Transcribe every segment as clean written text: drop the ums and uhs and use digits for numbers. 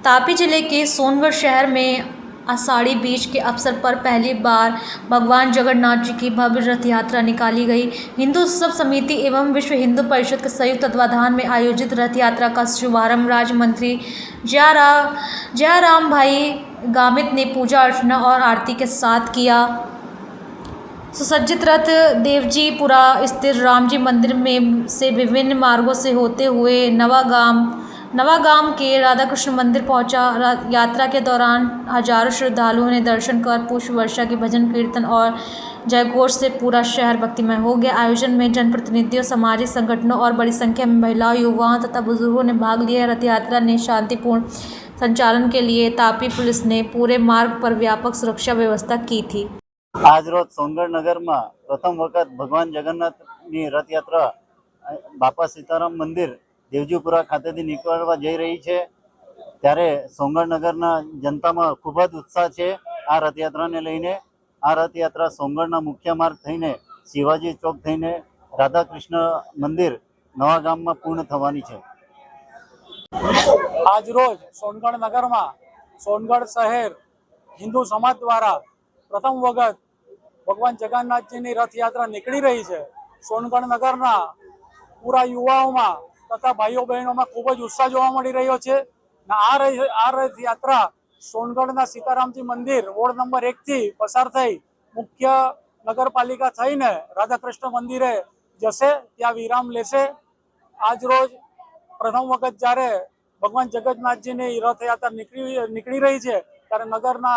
तापी जिले के सोनगढ़ शहर में आषाढ़ी बीज के अवसर पर पहली बार भगवान जगन्नाथ जी की भव्य रथ यात्रा निकाली गई। हिंदू उत्सव समिति एवं विश्व हिंदू परिषद के संयुक्त तत्वाधान में आयोजित रथ यात्रा का शुभारंभ राज्य मंत्री जयराम भाई गामित ने पूजा अर्चना और आरती के साथ किया। सुसज्जित रथ देवजीपुरा स्थित रामजी मंदिर में से विभिन्न मार्गों से होते हुए नवागाम के राधाकृष्ण मंदिर पहुंचा। यात्रा के दौरान हजारों श्रद्धालुओं ने दर्शन कर पुष्प वर्षा के भजन कीर्तन और जयघोष से पूरा शहर भक्तिमय हो गया। आयोजन में जनप्रतिनिधियों, सामाजिक संगठनों और बड़ी संख्या में महिलाओं, युवाओं तथा बुजुर्गों ने भाग लिया। रथ यात्रा ने शांतिपूर्ण संचालन के लिए तापी पुलिस ने पूरे मार्ग पर व्यापक सुरक्षा व्यवस्था की थी। आज रोज सोनगढ़ नगर में प्रथम वखत भगवान जगन्नाथ की रथ यात्रा बापा सीताराम मंदिर देवजीपुरा खातेथी निकळवा जई रही है। त्यारे सोनगढ़ नगरना जनतामां खूब ज उत्साह है आ रथयात्रा ने लईने। आ रथयात्रा सोनगढ़ना मुख्य मार्ग थईने शिवाजी चौक थईने राधाकृष्ण मंदिर नवागाम में पूर्ण थवानी है। आज रोज सोनगढ़ नगर में सोनगढ़ शहर हिंदू समाज द्वारा प्रथम वखत भगवान जगन्नाथ जी की रथ यात्रा निकली रही है। सोनगढ़ नगरना पूरा युवाओं में तथा भाईओ बहनों में खूब ज उत्साह जोवा मळी रह्यो छे। आ रथ यात्रा सोनगढ़ना सीतारामजी मंदिर वोर्ड नंबर 1 थी पसार थई मुख्य नगरपालिका थईने राधाकृष्ण मंदिरे जशे, त्यां विराम लेशे। आज रोज प्रथम वखत ज्यारे भगवान जगन्नाथजी की रथ यात्रा निकली रही है त्यारे नगरना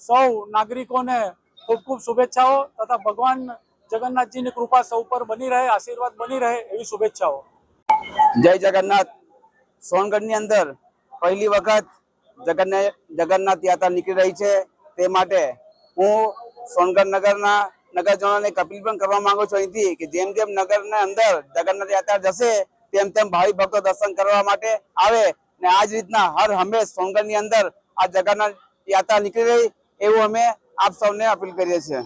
सौ नागरिकों ने खूब खूब शुभेच्छाओं तथा भगवान जगन्नाथ जी की कृपा सौ पर बनी रहे, आशीर्वाद बनी रहे एवी शुभेच्छाओं। जय जगन्नाथ। सोनगढ़ अंदर पहली वखत जगन्नाथ यात्रा निकली रही है ते माटे हूँ सोनगढ़ नगरजनों ने अपील पण करवा मांगु छुं अहींथी कि जेम जेम नगर ने अंदर जगन्नाथ यात्रा जशे तेम तेम भावी भक्तो दर्शन करवा माटे आवे ने आज रीतना हर हमेश सोनगढ़ नी अंदर आ जगन्नाथ यात्रा निकली रही एवं अमे आप सबने अपील करीए छीए।